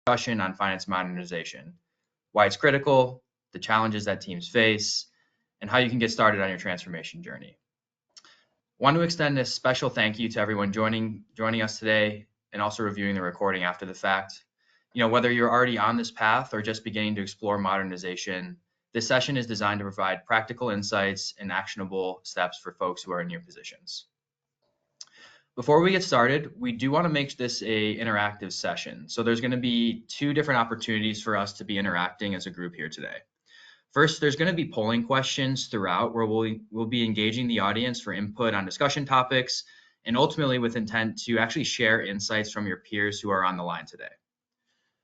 discussion on finance modernization, why it's critical, the challenges that teams face, and how you can get started on your transformation journey. I want to extend a special thank you to everyone joining us today and also reviewing the recording after the fact. Whether you're already on this path or just beginning to explore modernization, this session is designed to provide practical insights and actionable steps for folks who are in new positions. Before we get started, we do want to make this an interactive session. So there's going to be two different opportunities for us to be interacting as a group here today. First, there's going to be polling questions throughout where we'll be engaging the audience for input on discussion topics and ultimately with intent to actually share insights from your peers who are on the line today.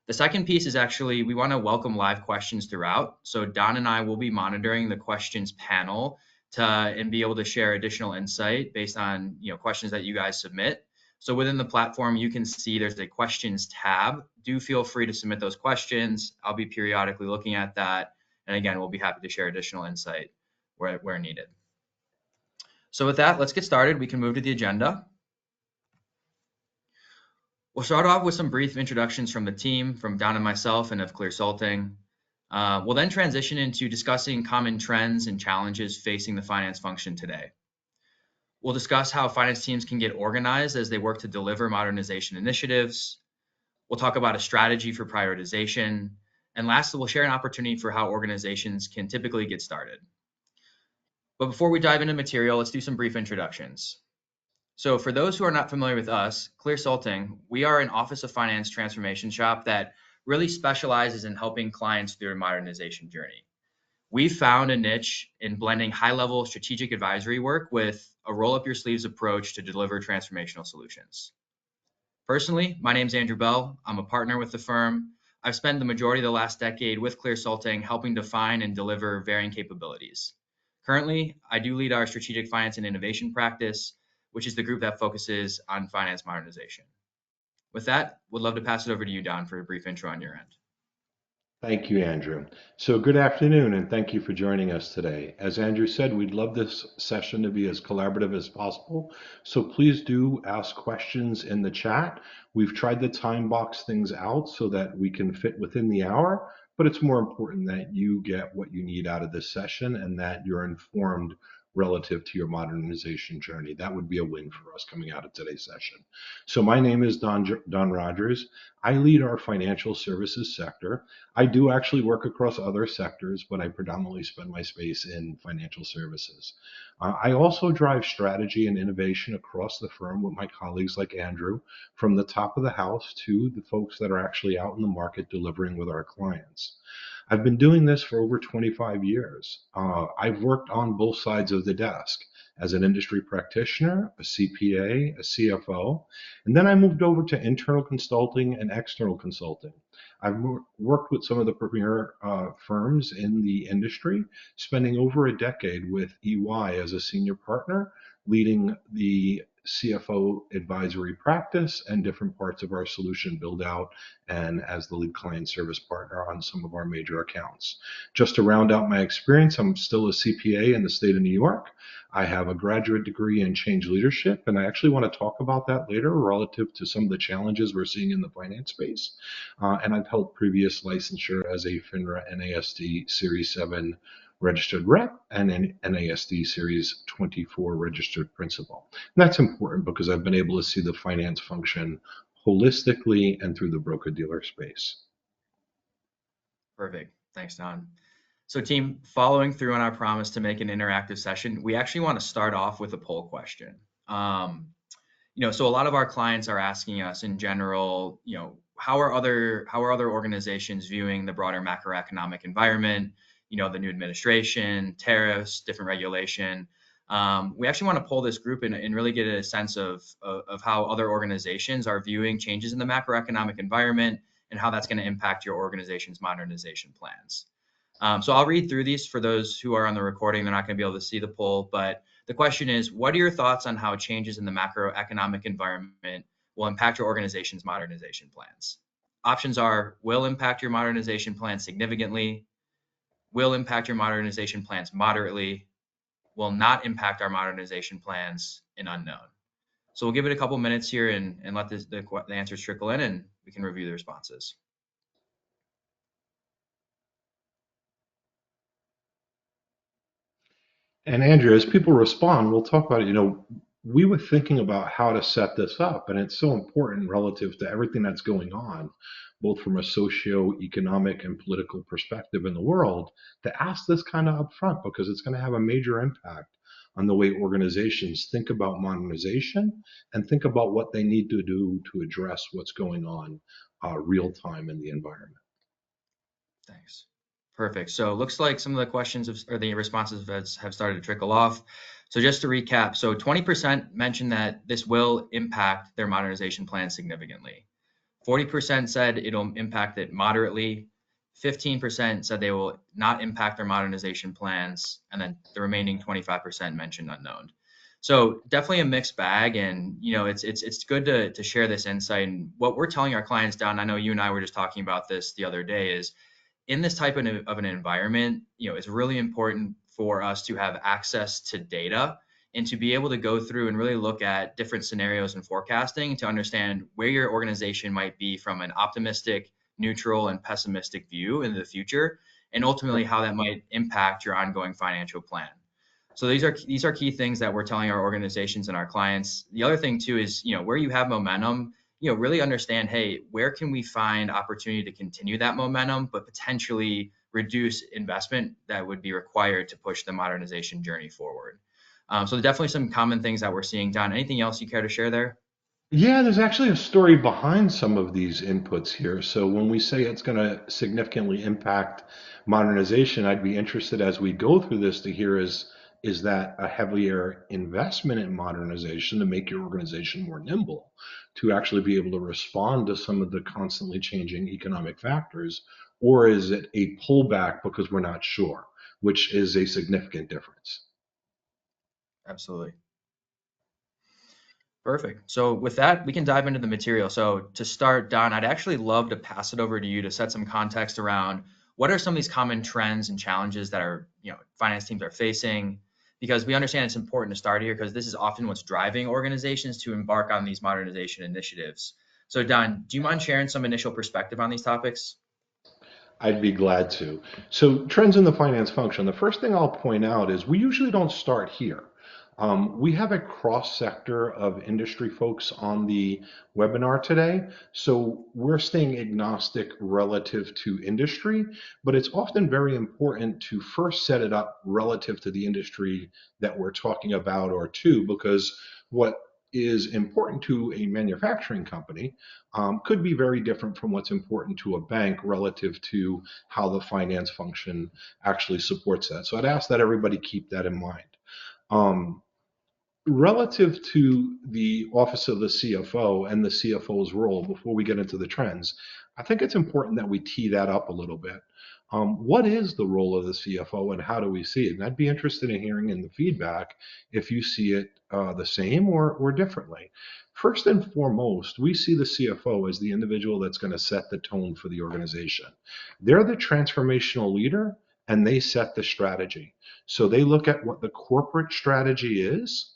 The second piece is actually we want to welcome live questions throughout. So Don and I will be monitoring the questions panel and be able to share additional insight based on questions that you guys submit. So within the platform, you can see there's a questions tab. Do feel free to submit those questions. I'll be periodically looking at that. And again, we'll be happy to share additional insight where needed. So with that, let's get started. We can move to the agenda. We'll start off with some brief introductions from the team, from Don and myself, and of Clearsulting. We'll then transition into discussing common trends and challenges facing the finance function today. We'll discuss how finance teams can get organized as they work to deliver modernization initiatives. We'll talk about a strategy for prioritization. And lastly, we'll share an opportunity for how organizations can typically get started. But before we dive into material, let's do some brief introductions. So for those who are not familiar with us, Clearsulting, we are an Office of Finance transformation shop that really specializes in helping clients through their modernization journey. We found a niche in blending high-level strategic advisory work with a roll-up-your-sleeves approach to deliver transformational solutions. Personally, my name is Andrew Bell. I'm a partner with the firm. I've spent the majority of the last decade with Clearsulting helping define and deliver varying capabilities. Currently, I do lead our strategic finance and innovation practice, which is the group that focuses on finance modernization. With that, would love to pass it over to you, Don, for a brief intro on your end. Thank you, Andrew. So good afternoon, and thank you for joining us today. As Andrew said, we'd love this session to be as collaborative as possible. So please do ask questions in the chat. We've tried to time box things out so that we can fit within the hour, but it's more important that you get what you need out of this session and that you're informed relative to your modernization journey. That would be a win for us coming out of today's session. So my name is Don Rogers. I lead our financial services sector. I do actually work across other sectors, but I predominantly spend my space in financial services. I also drive strategy and innovation across the firm with my colleagues like Andrew, from the top of the house to the folks that are actually out in the market delivering with our clients. I've been doing this for over 25 years. I've worked on both sides of the desk as an industry practitioner, a CPA, a CFO, and then I moved over to internal consulting and external consulting. I've worked with some of the premier firms in the industry, spending over a decade with EY as a senior partner, leading the CFO advisory practice and different parts of our solution build out, and as the lead client service partner on some of our major accounts. Just to round out my experience, I'm still a CPA in the state of New York. I have a graduate degree in change leadership, and I actually want to talk about that later relative to some of the challenges we're seeing in the finance space. And I've held previous licensure as a FINRA NASD Series 7 registered rep and an NASD Series 24 registered principal. And that's important because I've been able to see the finance function holistically and through the broker-dealer space. Perfect. Thanks, Don. So team, following through on our promise to make an interactive session, we actually want to start off with a poll question. So a lot of our clients are asking us in general, how are other organizations viewing the broader macroeconomic environment, the new administration, tariffs, different regulation. We actually want to pull this group and really get a sense of how other organizations are viewing changes in the macroeconomic environment and how that's going to impact your organization's modernization plans. So I'll read through these for those who are on the recording. They're not going to be able to see the poll, but the question is, what are your thoughts on how changes in the macroeconomic environment will impact your organization's modernization plans? Options are, will impact your modernization plans significantly, will impact your modernization plans moderately, will not impact our modernization plans, and unknown. So we'll give it a couple minutes here and let the answers trickle in, and we can review the responses. And Andrew, as people respond, we'll talk about it. We were thinking about how to set this up, and it's so important relative to everything that's going on, both from a socio-economic and political perspective in the world, to ask this kind of upfront because it's going to have a major impact on the way organizations think about modernization and think about what they need to do to address what's going on real time in the environment. Thanks. Perfect. So it looks like some of the questions or the responses have started to trickle off. So just to recap, so 20% mentioned that this will impact their modernization plan significantly. 40% said it'll impact it moderately. 15% said they will not impact their modernization plans. And then the remaining 25% mentioned unknown. So definitely a mixed bag. And, it's good to share this insight. And what we're telling our clients down, I know you and I were just talking about this the other day, is in this type of an environment, it's really important for us to have access to data and to be able to go through and really look at different scenarios and forecasting to understand where your organization might be from an optimistic, neutral, and pessimistic view in the future, and ultimately how that might impact your ongoing financial plan. So these are key things that we're telling our organizations and our clients. The other thing too is, where you have momentum, really understand, hey, where can we find opportunity to continue that momentum, but potentially reduce investment that would be required to push the modernization journey forward. So definitely some common things that we're seeing. Don, anything else you care to share there? Yeah, there's actually a story behind some of these inputs here. So when we say it's going to significantly impact modernization, I'd be interested as we go through this to hear is that a heavier investment in modernization to make your organization more nimble, to actually be able to respond to some of the constantly changing economic factors, or is it a pullback because we're not sure, which is a significant difference? Absolutely. Perfect. So with that, we can dive into the material. So to start, Don, I'd actually love to pass it over to you to set some context around what are some of these common trends and challenges that our, finance teams are facing, because we understand it's important to start here because this is often what's driving organizations to embark on these modernization initiatives. So Don, do you mind sharing some initial perspective on these topics? I'd be glad to. So, trends in the finance function. The first thing I'll point out is we usually don't start here. We have a cross sector of industry folks on the webinar today. So, we're staying agnostic relative to industry, but it's often very important to first set it up relative to the industry that we're talking about or to, because what is important to a manufacturing company could be very different from what's important to a bank relative to how the finance function actually supports that. So I'd ask that everybody keep that in mind. Um, Relative to the office of the CFO and the CFO's role, before we get into the trends, I think it's important that we tee that up a little bit. What is the role of the CFO and how do we see it? And I'd be interested in hearing in the feedback if you see it the same or differently. First and foremost, we see the CFO as the individual that's going to set the tone for the organization. They're the transformational leader and they set the strategy. So they look at what the corporate strategy is,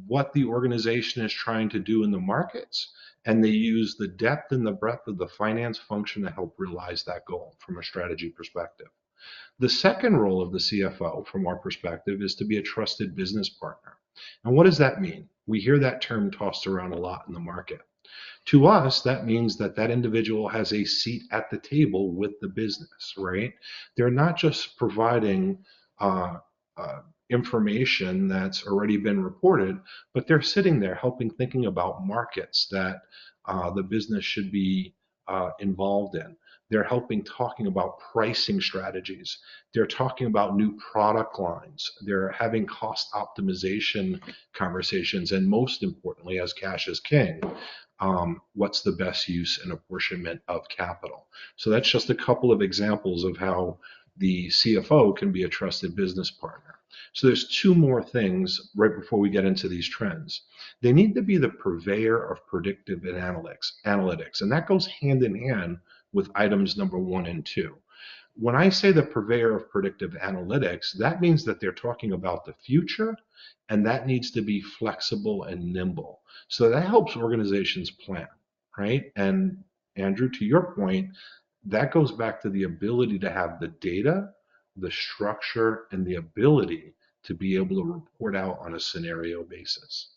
what the organization is trying to do in the markets, and they use the depth and the breadth of the finance function to help realize that goal from a strategy perspective. The second role of the CFO, from our perspective, is to be a trusted business partner. And what does that mean? We hear that term tossed around a lot in the market. To us, that means that that individual has a seat at the table with the business, right? They're not just providing uh, information that's already been reported, but they're sitting there helping thinking about markets that the business should be involved in. They're helping talking about pricing strategies. They're talking about new product lines. They're having cost optimization conversations. And most importantly, as cash is king, what's the best use and apportionment of capital. So that's just a couple of examples of how the CFO can be a trusted business partner. So there's two more things right before we get into these trends. They need to be the purveyor of predictive analytics, and that goes hand in hand with items number 1 and 2. When I say the purveyor of predictive analytics, that means that they're talking about the future, and that needs to be flexible and nimble. So that helps organizations plan, right? And Andrew, to your point, that goes back to the ability to have the data, the structure, and the ability to be able to report out on a scenario basis.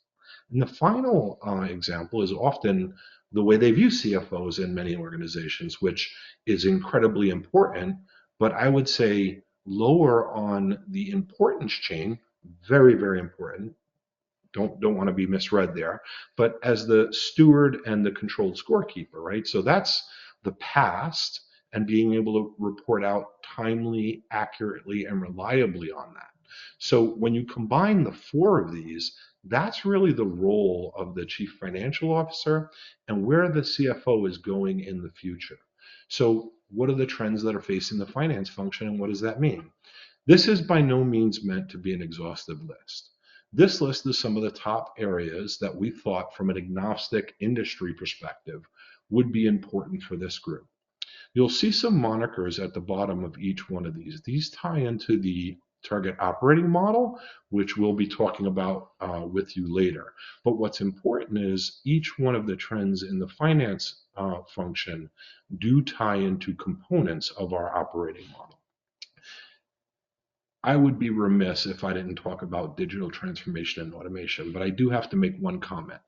And the final example is often the way they view CFOs in many organizations, which is incredibly important, but I would say lower on the importance chain, very, very important. Don't want to be misread there, but as the steward and the controlled scorekeeper, right? So that's the past and being able to report out timely, accurately, and reliably on that. So when you combine the four of these, that's really the role of the chief financial officer and where the CFO is going in the future. So what are the trends that are facing the finance function and what does that mean? This is by no means meant to be an exhaustive list. This list is some of the top areas that we thought from an agnostic industry perspective would be important for this group. You'll see some monikers at the bottom of each one of these. These tie into the target operating model, which we'll be talking about with you later. But what's important is each one of the trends in the finance function do tie into components of our operating model. I would be remiss if I didn't talk about digital transformation and automation, but I do have to make one comment.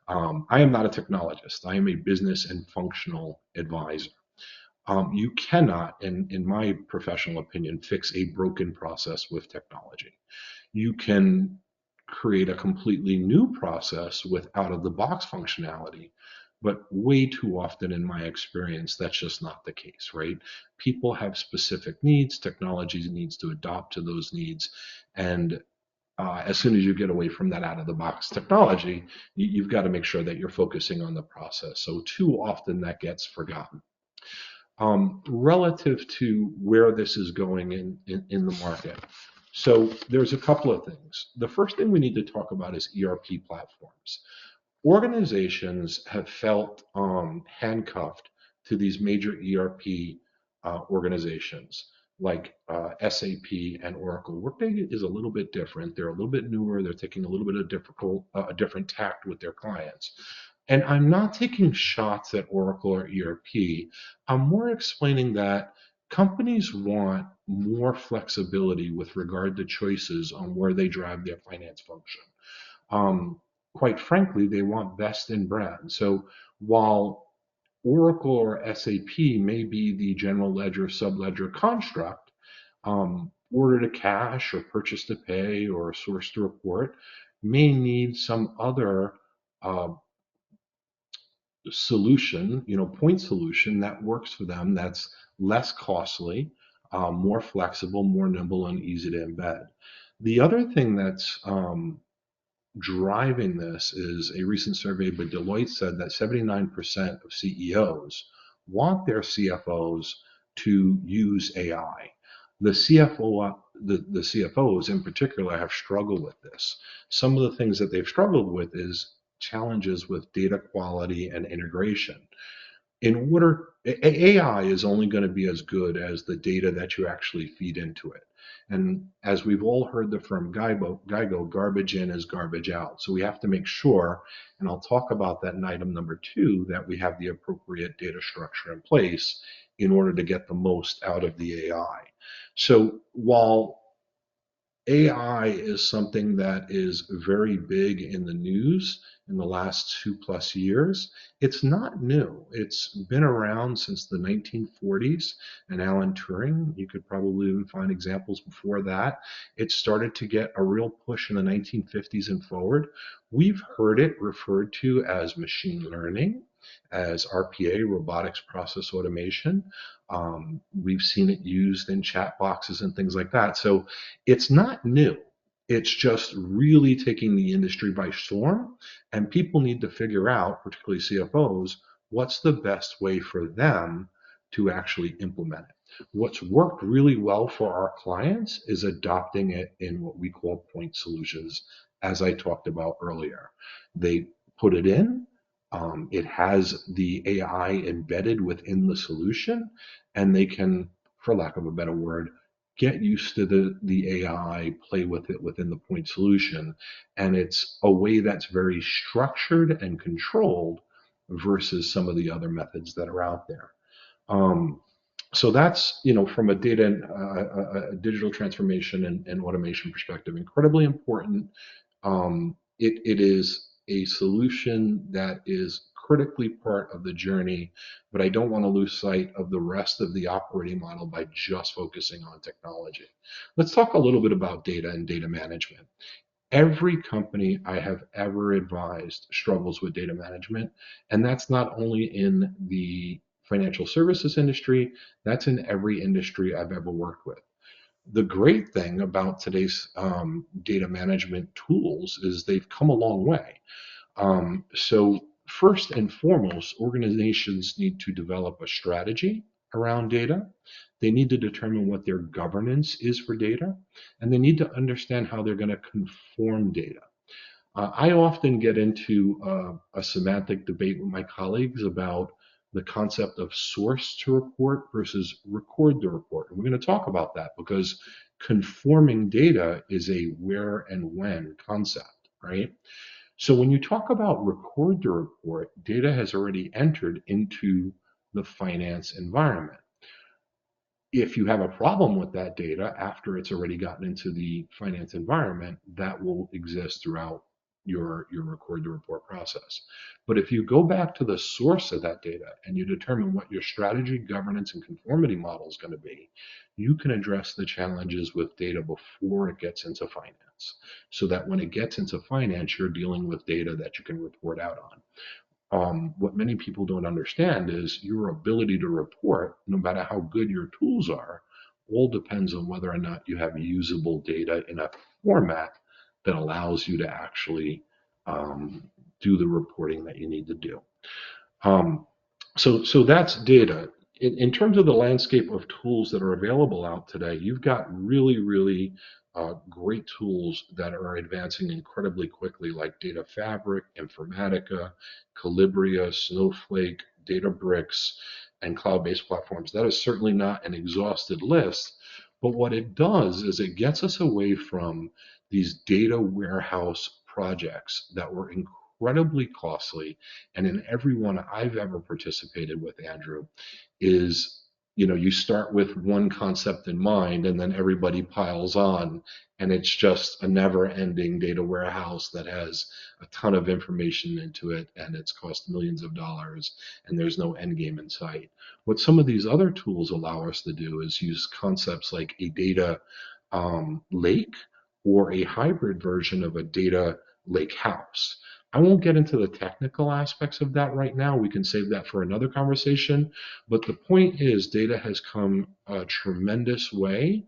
I am not a technologist. I am a business and functional advisor. You cannot, in my professional opinion, fix a broken process with technology. You can create a completely new process with out-of-the-box functionality, but way too often in my experience, that's just not the case, right? People have specific needs, technology needs to adopt to those needs, and as soon as you get away from that out-of-the-box technology, you've got to make sure that you're focusing on the process. So too often that gets forgotten. Relative to where this is going in the market. So there's a couple of things. The first thing we need to talk about is ERP platforms. Organizations have felt handcuffed to these major ERP organizations like SAP and Oracle. Workday is a little bit different. They're a little bit newer. They're taking a little bit of a different tact with their clients. And I'm not taking shots at Oracle or ERP. I'm more explaining that companies want more flexibility with regard to choices on where they drive their finance function. Quite frankly, they want best in brand. So while Oracle or SAP may be the general ledger subledger construct, order to cash or purchase to pay or source to report may need some other solution, point solution that works for them that's less costly, more flexible, more nimble, and easy to embed. The other thing that's driving this is a recent survey by Deloitte said that 79% of CEOs want their CFOs to use AI. The CFOs in particular have struggled with this. Some of the things that they've struggled with is challenges with data quality and integration. AI is only going to be as good as the data that you actually feed into it. And as we've all heard the firm GIGO, garbage in is garbage out. So we have to make sure, and I'll talk about that in item number 2, that we have the appropriate data structure in place in order to get the most out of the AI. So while AI is something that is very big in the news in the last 2+ years. It's not new. It's been around since the 1940s and Alan Turing. You could probably even find examples before that. It started to get a real push in the 1950s and forward. We've heard it referred to as machine learning, as RPA, robotics process automation. We've seen it used in chat boxes and things like that. So it's not new. It's just really taking the industry by storm, and people need to figure out, particularly CFOs, what's the best way for them to actually implement it. What's worked really well for our clients is adopting it in what we call point solutions, as I talked about earlier. They put it in, it has the AI embedded within the solution, and they can, for lack of a better word, get used to the AI, play with it within the point solution. And it's a way that's very structured and controlled versus some of the other methods that are out there. So that's, from a data and a digital transformation and automation perspective, incredibly important. It is a solution that is critically part of the journey, but I don't want to lose sight of the rest of the operating model by just focusing on technology. Let's talk a little bit about data and data management. Every company I have ever advised struggles with data management, and that's not only in the financial services industry, that's in every industry I've ever worked with. The great thing about today's data management tools is they've come a long way. So first and foremost, organizations need to develop a strategy around data. They need to determine what their governance is for data, and they need to understand how they're going to conform data. I often get into a semantic debate with my colleagues about the concept of source to report versus record to report. And we're going to talk about that because conforming data is a where and when concept, right? So when you talk about record to report, data has already entered into the finance environment. If you have a problem with that data after it's already gotten into the finance environment, that will exist throughout your record to report process. But if you go back to the source of that data and you determine what your strategy, governance, and conformity model is going to be, you can address the challenges with data before it gets into finance. So that when it gets into finance, you're dealing with data that you can report out on. What many people don't understand is your ability to report, no matter how good your tools are, all depends on whether or not you have usable data in a format that allows you to actually do the reporting that you need to do. Um, so that's data. In terms of the landscape of tools that are available out today, you've got really, really great tools that are advancing incredibly quickly, like Data Fabric, Informatica, Calibria, Snowflake, Databricks, and cloud-based platforms. That is certainly not an exhausted list, but what it does is it gets us away from these data warehouse projects that were incredibly costly. And in every one I've ever participated with, Andrew, is you start with one concept in mind and then everybody piles on, and it's just a never ending data warehouse that has a ton of information into it, and it's cost millions of dollars, and there's no end game in sight. What some of these other tools allow us to do is use concepts like a data lake or a hybrid version of a data lake house. I won't get into the technical aspects of that right now. We can save that for another conversation. But the point is, data has come a tremendous way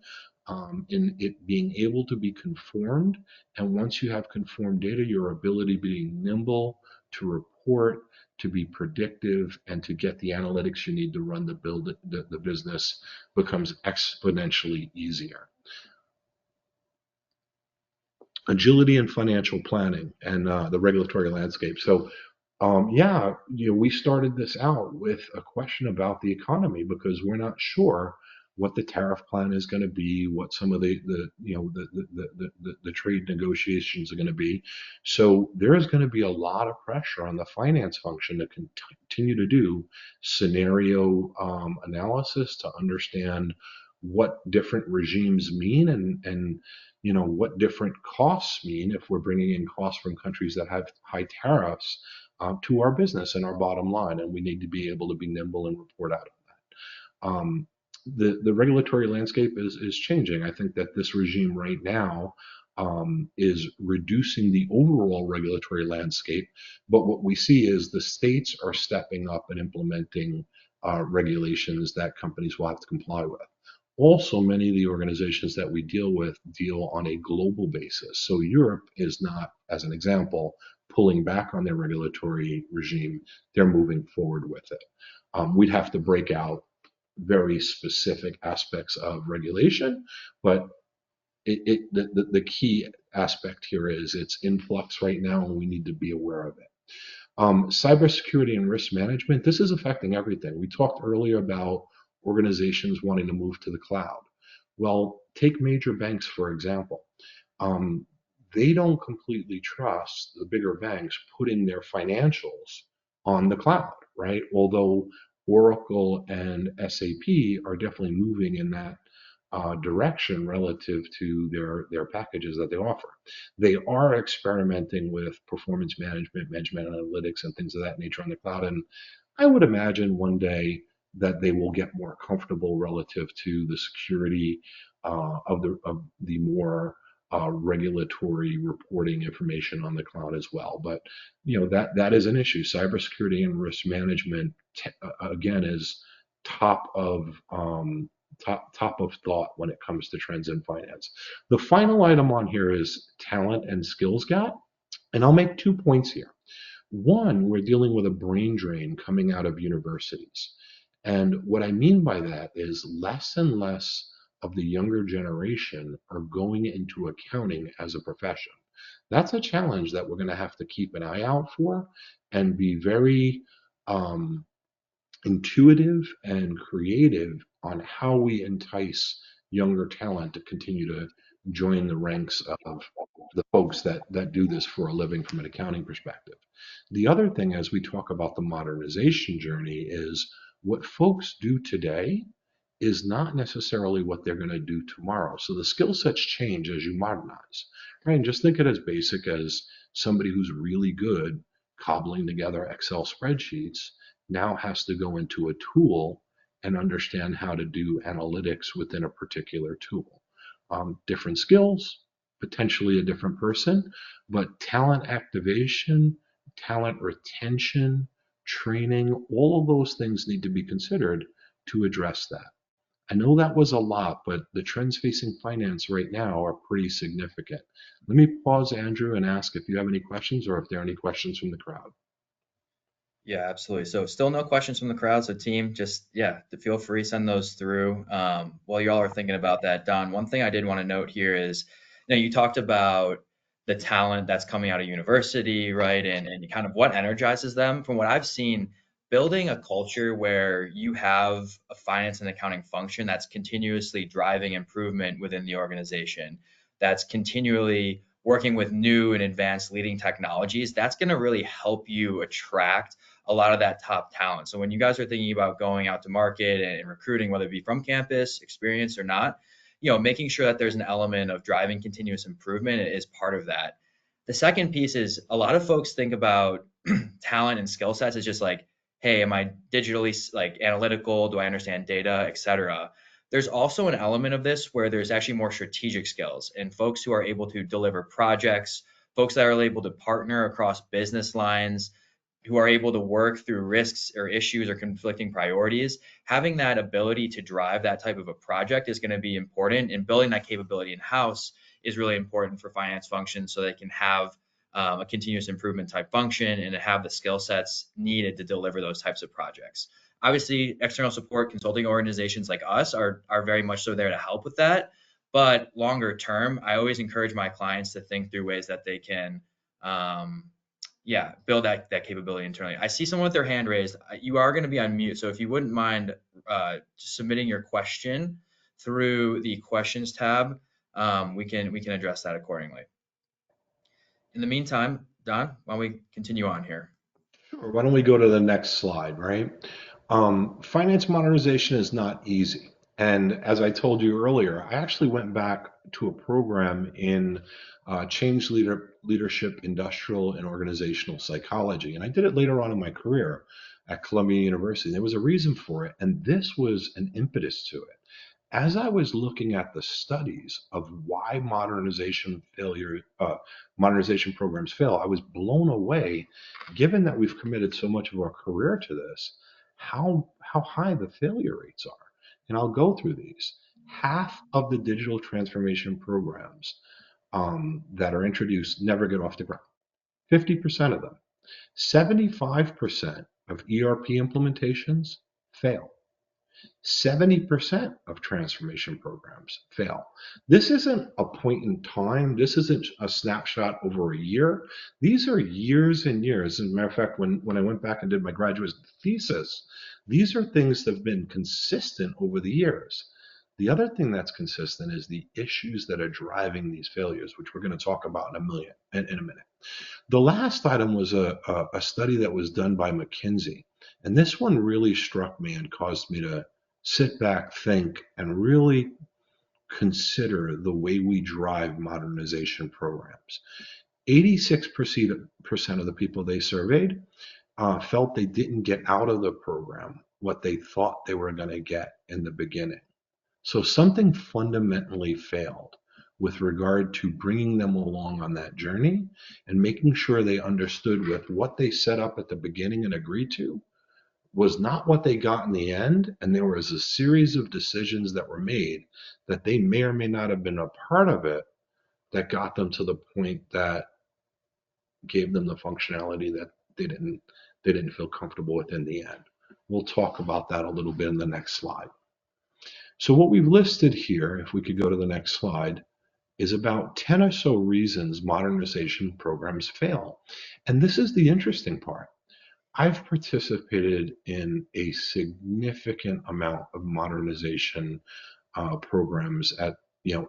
in it being able to be conformed. And once you have conformed data, your ability to be nimble, to report, to be predictive, and to get the analytics you need to run the business becomes exponentially easier. Agility and financial planning and the regulatory landscape. So, yeah, we started this out with a question about the economy because we're not sure what the tariff plan is going to be, what some of the trade negotiations are going to be. So there is going to be a lot of pressure on the finance function to continue to do scenario analysis to understand what different regimes mean and what different costs mean if we're bringing in costs from countries that have high tariffs to our business and our bottom line, and we need to be able to be nimble and report out on that. The regulatory landscape is changing. I think that this regime right now is reducing the overall regulatory landscape, but what we see is the states are stepping up and implementing regulations that companies will have to comply with. Also, many of the organizations that we deal with deal on a global basis. So Europe is not, as an example, pulling back on their regulatory regime. They're moving forward with it. We'd have to break out very specific aspects of regulation, but the key aspect here is it's influx right now, and we need to be aware of it. Cybersecurity and risk management, this is affecting everything. We talked earlier about organizations wanting to move to the cloud. Well, take major banks, for example. Um, they don't completely trust the bigger banks putting their financials on the cloud, right? Although Oracle and SAP are definitely moving in that direction relative to their packages that they offer. They are experimenting with performance management, management analytics, and things of that nature on the cloud. And I would imagine one day that they will get more comfortable relative to the security of the more regulatory reporting information on the cloud as well. But that is an issue. Cybersecurity and risk management again is top of top of thought when it comes to trends in finance. The final item on here is talent and skills gap, and I'll make 2 points here. One, we're dealing with a brain drain coming out of universities. And what I mean by that is less and less of the younger generation are going into accounting as a profession. That's a challenge that we're going to have to keep an eye out for and be very um, intuitive and creative on how we entice younger talent to continue to join the ranks of the folks that do this for a living from an accounting perspective. The other thing, as we talk about the modernization journey, is what folks do today is not necessarily what they're going to do tomorrow. So the skill sets change as you modernize, right? And just think it as basic as somebody who's really good cobbling together Excel spreadsheets now has to go into a tool and understand how to do analytics within a particular tool. Different skills, potentially a different person, but talent activation, talent retention, training, all of those things need to be considered to address that. I know that was a lot, but the trends facing finance right now are pretty significant. Let me pause, Andrew, and ask if you have any questions or if there are any questions from the crowd. Yeah, absolutely. So still no questions from the crowd. So team, just yeah, feel free send those through. While y'all are thinking about that, Don, one thing I did want to note here is, you talked about the talent that's coming out of university, right? And kind of what energizes them. From what I've seen, building a culture where you have a finance and accounting function that's continuously driving improvement within the organization, that's continually working with new and advanced leading technologies, that's going to really help you attract a lot of that top talent. So when you guys are thinking about going out to market and recruiting, whether it be from campus, experience or not, making sure that there's an element of driving continuous improvement is part of that. The second piece is a lot of folks think about talent and skill sets as just like, hey, am I digitally like analytical? Do I understand data, et cetera? There's also an element of this where there's actually more strategic skills and folks who are able to deliver projects, folks that are able to partner across business lines, who are able to work through risks or issues or conflicting priorities. Having that ability to drive that type of a project is going to be important, and building that capability in house is really important for finance functions so they can have a continuous improvement type function and to have the skill sets needed to deliver those types of projects. Obviously, external support consulting organizations like us are very much so there to help with that. But longer term, I always encourage my clients to think through ways that they can um, yeah, build that capability internally. I see someone with their hand raised. You are going to be on mute, so if you wouldn't mind submitting your question through the questions tab, we can address that accordingly. In the meantime, Don, why don't we continue on here? Sure. Why don't we go to the next slide, right? Finance modernization is not easy. And as I told you earlier, I actually went back to a program in leadership, industrial, and organizational psychology. And I did it later on in my career at Columbia University. There was a reason for it, and this was an impetus to it. As I was looking at the studies of why modernization programs fail, I was blown away, given that we've committed so much of our career to this, how high the failure rates are. And I'll go through these. Half of the digital transformation programs that are introduced never get off the ground. 50% of them. 75% of ERP implementations fail. 70% of transformation programs fail. This isn't a point in time. This isn't a snapshot over a year. These are years and years. As a matter of fact, when I went back and did my graduate thesis, these are things that have been consistent over the years. The other thing that's consistent is the issues that are driving these failures, which we're going to talk about in a minute. The last item was a study that was done by McKinsey, And this one really struck me and caused me to sit back, think, and really consider the way we drive modernization programs. 86% of the people they surveyed felt they didn't get out of the program what they thought they were going to get in the beginning. So something fundamentally failed with regard to bringing them along on that journey and making sure they understood with what they set up at the beginning and agreed to was not what they got in the end. And there was a series of decisions that were made that they may or may not have been a part of it that got them to the point that gave them the functionality that they didn't feel comfortable with in the end. We'll talk about that a little bit in the next slide. So what we've listed here, if we could go to the next slide, is about 10 or so reasons modernization programs fail. And this is the interesting part. I've participated in a significant amount of modernization programs at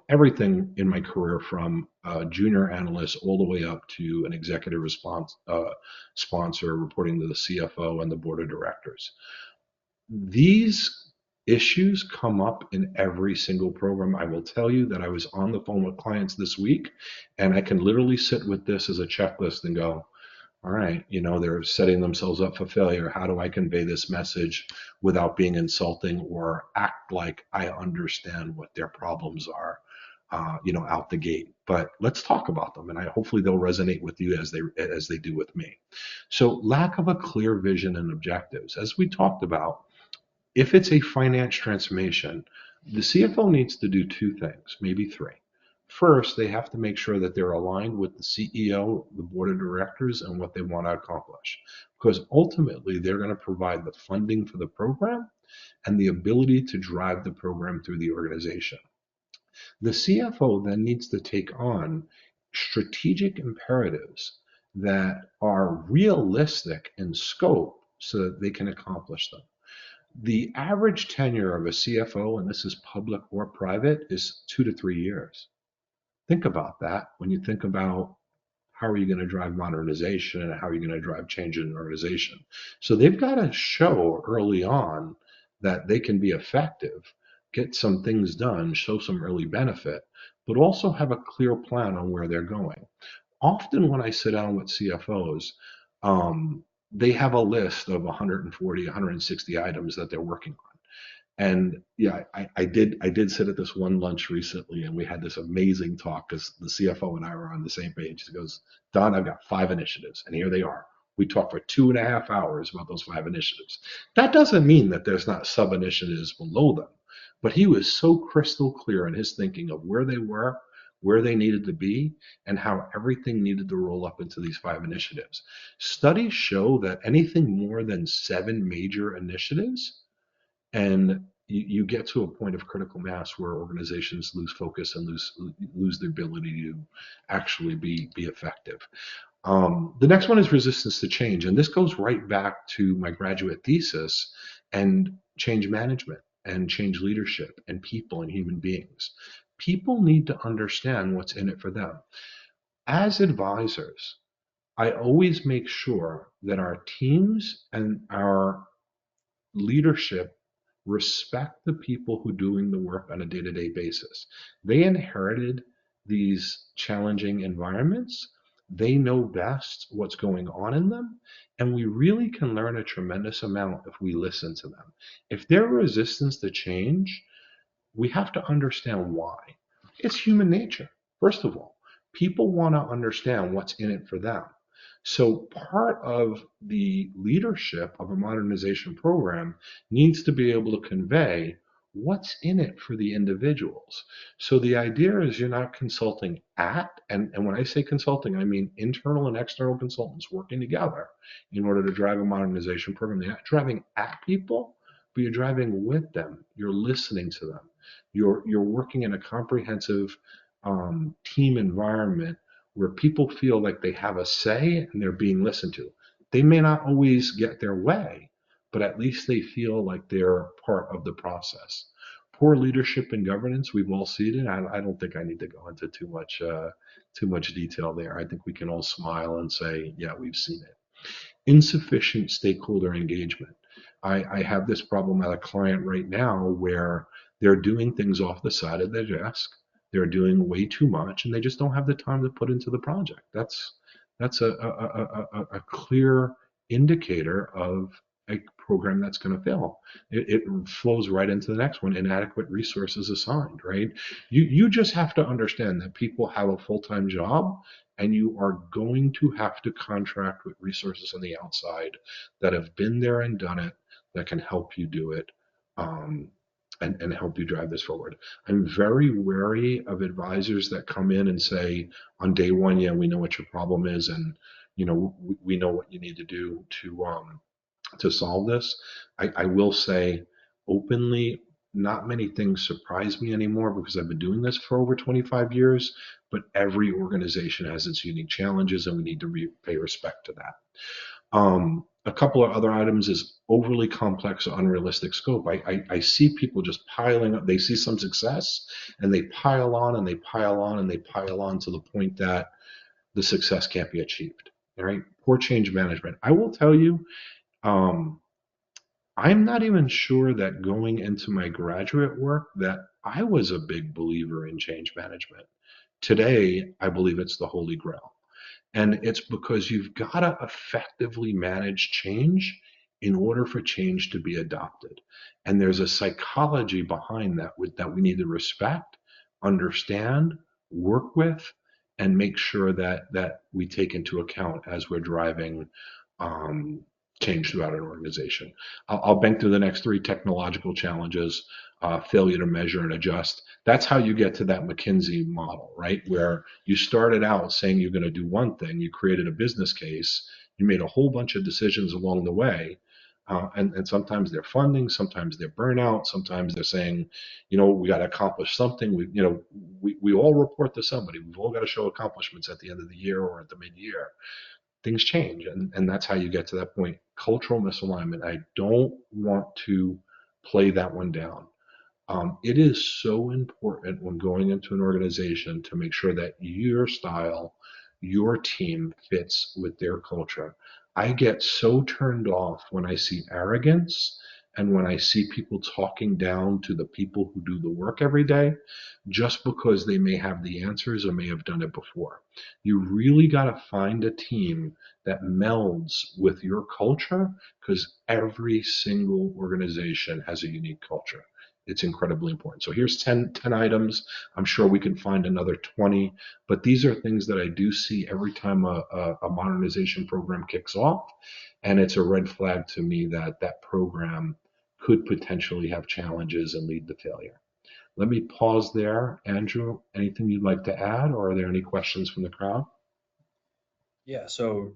everything in my career from a junior analyst all the way up to an executive sponsor reporting to the CFO and the board of directors. These issues come up in every single program. I will tell you that I was on the phone with clients this week, and I can literally sit with this as a checklist and go, all right, they're setting themselves up for failure. How do I convey this message without being insulting or act like I understand what their problems are, out the gate? But let's talk about them, and hopefully they'll resonate with you as they do with me. So, lack of a clear vision and objectives, as we talked about. If it's a finance transformation, the CFO needs to do two things, maybe three. First, they have to make sure that they're aligned with the CEO, the board of directors, and what they want to accomplish. Because ultimately, they're going to provide the funding for the program and the ability to drive the program through the organization. The CFO then needs to take on strategic imperatives that are realistic in scope so that they can accomplish them. The average tenure of a CFO, and this is public or private, is 2 to 3 years. Think about that when you think about how are you going to drive modernization and how are you going to drive change in an organization. So they've got to show early on that they can be effective, get some things done, show some early benefit, but also have a clear plan on where they're going. Often when I sit down with CFOs, they have a list of 140, 160 items that they're working on. And yeah, I did sit at this one lunch recently, and we had this amazing talk because the CFO and I were on the same page. He goes, Don, I've got 5 initiatives, and here they are. We talked for 2.5 hours about those 5 initiatives. That doesn't mean that there's not sub initiatives below them, but he was so crystal clear in his thinking of where they were, where they needed to be, and how everything needed to roll up into these 5 initiatives. Studies show that anything more than 7 major initiatives, and you get to a point of critical mass where organizations lose focus and lose the ability to actually be effective. The next one is resistance to change, and this goes right back to my graduate thesis and change management and change leadership and people and human beings. People need to understand what's in it for them. As advisors, I always make sure that our teams and our leadership respect the people who are doing the work on a day-to-day basis. They inherited these challenging environments. They know best what's going on in them, and we really can learn a tremendous amount if we listen to them. If their resistance to change, we have to understand why. It's human nature. First of all, people want to understand what's in it for them. So part of the leadership of a modernization program needs to be able to convey what's in it for the individuals. So the idea is you're not consulting and when I say consulting, I mean internal and external consultants working together in order to drive a modernization program. You're not driving at people, but you're driving with them. You're listening to them. You're working in a comprehensive team environment where people feel like they have a say and they're being listened to. They may not always get their way, but at least they feel like they're part of the process. Poor leadership and governance, we've all seen it. I don't think I need to go into too much detail there. I think we can all smile and say, yeah, we've seen it. Insufficient stakeholder engagement. I have this problem at a client right now where they're doing things off the side of their desk. They're doing way too much, and they just don't have the time to put into the project. That's a clear indicator of a program that's going to fail. It flows right into the next one. Inadequate resources assigned, right? You just have to understand that people have a full-time job, and you are going to have to contract with resources on the outside that have been there and done it, that can help you do it, um, and help you drive this forward. I'm very wary of advisors that come in and say on day one, yeah, we know what your problem is, and we know what you need to do to solve this. I will say openly, not many things surprise me anymore because I've been doing this for over 25 years, but every organization has its unique challenges, and we need to pay respect to that. A couple of other items is overly complex or unrealistic scope. I see people just piling up. They see some success and they pile on and they pile on and they pile on to the point that the success can't be achieved. All right. Poor change management. I will tell you, um, I'm not even sure that going into my graduate work that I was a big believer in change management. Today, I believe it's the holy grail. And it's because you've got to effectively manage change in order for change to be adopted. And there's a psychology behind that that we need to respect, understand, work with, and make sure that we take into account as we're driving um, change throughout an organization. I'll bank through the next three: technological challenges, failure to measure and adjust. That's how you get to that McKinsey model, right? Where you started out saying you're going to do one thing, you created a business case, you made a whole bunch of decisions along the way. And sometimes they're funding, sometimes they're burnout, sometimes they're saying, we got to accomplish something. We all report to somebody. We've all got to show accomplishments at the end of the year or at the mid-year. Things change, and that's how you get to that point. Cultural misalignment. I don't want to play that one down. It is so important when going into an organization to make sure that your style, your team fits with their culture. I get so turned off when I see arrogance and when I see people talking down to the people who do the work every day just because they may have the answers or may have done it before. You really got to find a team that melds with your culture because every single organization has a unique culture. It's incredibly important. So here's 10 items. I'm sure we can find another 20, but these are things that I do see every time a modernization program kicks off. And it's a red flag to me that that program could potentially have challenges and lead to failure. Let me pause there. Andrew, anything you'd like to add, or are there any questions from the crowd? Yeah, so